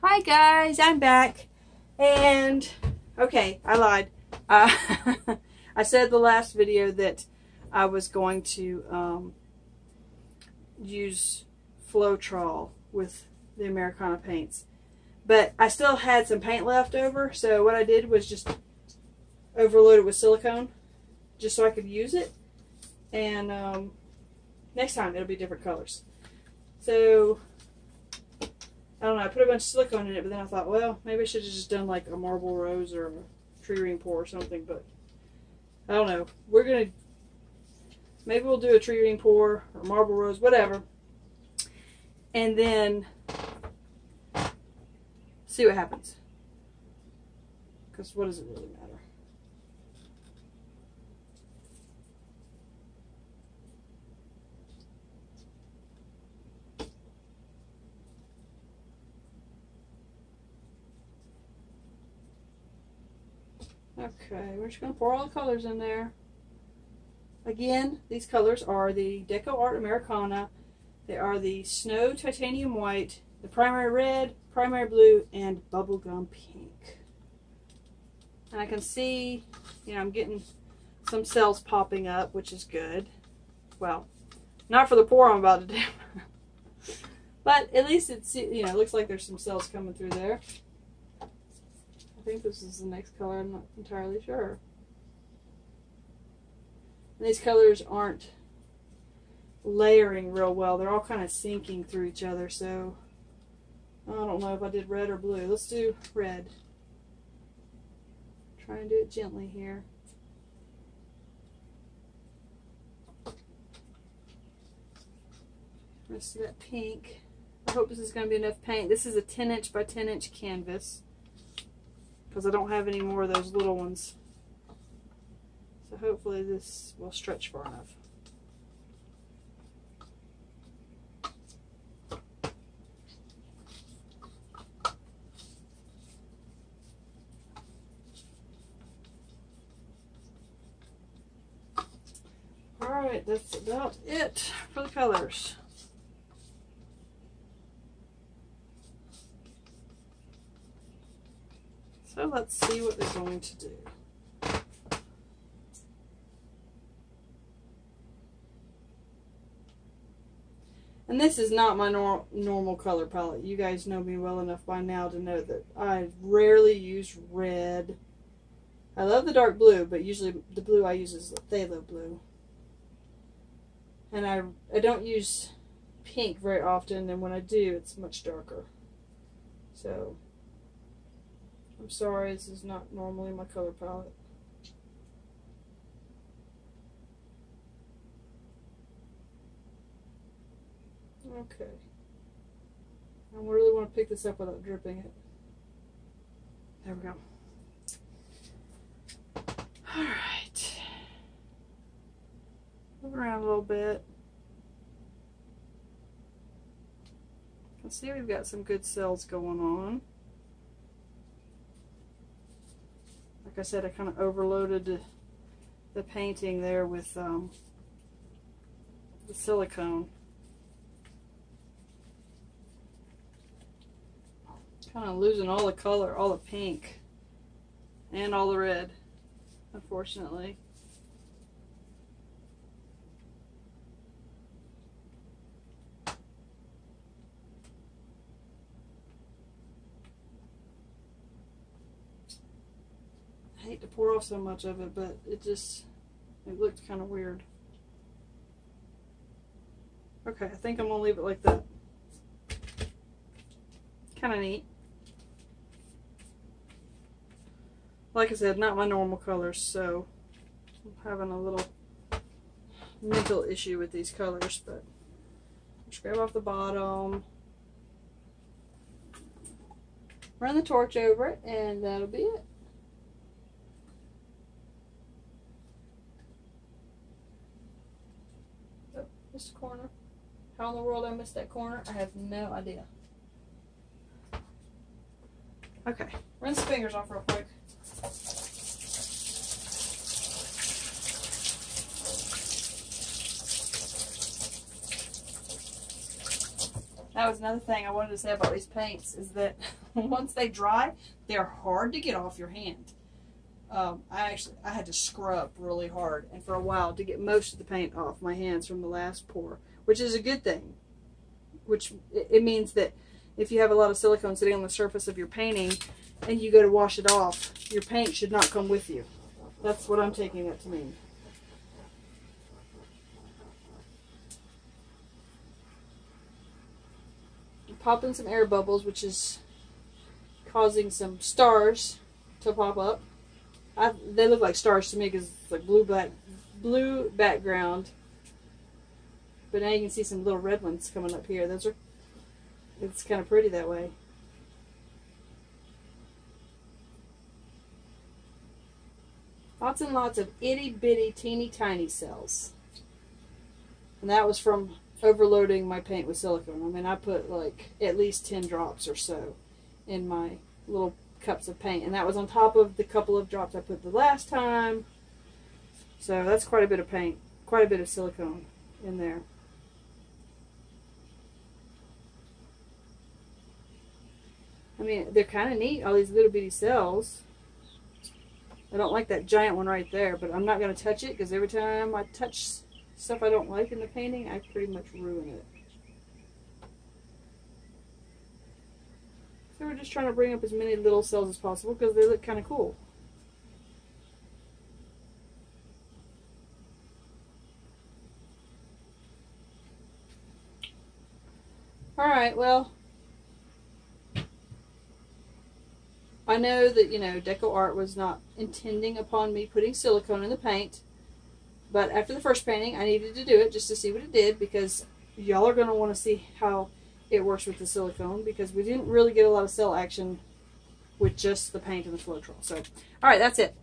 Hi guys, I'm back. And, okay, I lied. I said the last video that I was going to use floetrol with the Americana paints. But I still had some paint left over, so what I did was just overload it with silicone, just so I could use it. And next time it'll be different colors. So, I don't know, I put a bunch of silicone in it, but then I thought, well, maybe I should have just done like a marble rose or a tree ring pour or something, but I don't know. We're going to, maybe we'll do a tree ring pour or marble rose, whatever. And then see what happens. Because what does it really matter? Okay, we're just going to pour all the colors in there. Again, these colors are the DecoArt Americana. They are the Snow Titanium White, the Primary Red, Primary Blue, and Bubblegum Pink. And I can see, you know, I'm getting some cells popping up, which is good. Well, not for the pour I'm about to do. But at least it's, you know, it looks like there's some cells coming through there. I think this is the next color, I'm not entirely sure. And these colors aren't layering real well. They're all kind of sinking through each other, so I don't know if I did red or blue. Let's do red. Try and do it gently here. Rest of that pink. I hope this is going to be enough paint. This is a 10 inch by 10 inch canvas, because I don't have any more of those little ones. So hopefully this will stretch far enough. Alright, that's about it for the colors. So let's see what they're going to do. And this is not my normal color palette. You guys know me well enough by now to know that I rarely use red. I love the dark blue, but usually the blue I use is the phthalo blue. And I don't use pink very often, and when I do, it's much darker. So I'm sorry, this is not normally my color palette. Okay. I really want to pick this up without dripping it. There we go. Alright. Move around a little bit. You can see we've got some good cells going on. Like I said, I kind of overloaded the painting there with the silicone. Kind of losing all the color, all the pink, and all the red, unfortunately. I hate to pour off so much of it, but it looked kind of weird. Okay, I think I'm going to leave it like that. Kind of neat. Like I said, not my normal colors, so I'm having a little mental issue with these colors, but just grab off the bottom, run the torch over it, and that'll be it. Oh, missed a corner. How in the world I missed that corner? I have no idea. Okay, rinse the fingers off real quick. That was another thing I wanted to say about these paints, is that once they dry, they're hard to get off your hand. I had to scrub really hard, and for a while, to get most of the paint off my hands from the last pour, which is a good thing. Which, it means that if you have a lot of silicone sitting on the surface of your painting, and you go to wash it off, your paint should not come with you. That's what I'm taking it to mean. Popping some air bubbles, which is causing some stars to pop up. They look like stars to me because it's like blue background. But now you can see some little red ones coming up here. It's kind of pretty that way. Lots and lots of itty bitty teeny tiny cells. And that was from overloading my paint with silicone. I mean, I put like at least 10 drops or so in my little cups of paint, and that was on top of the couple of drops I put the last time. So that's quite a bit of paint, quite a bit of silicone in there. I mean, they're kind of neat, all these little bitty cells. I don't like that giant one right there, but I'm not going to touch it because every time I touch stuff I don't like in the painting, I pretty much ruin it. So we're just trying to bring up as many little cells as possible because they look kind of cool. Alright, well, I know that, you know, DecoArt was not intending upon me putting silicone in the paint. But after the first painting, I needed to do it just to see what it did, because y'all are going to want to see how it works with the silicone, because we didn't really get a lot of cell action with just the paint and the floetrol. So, alright, that's it.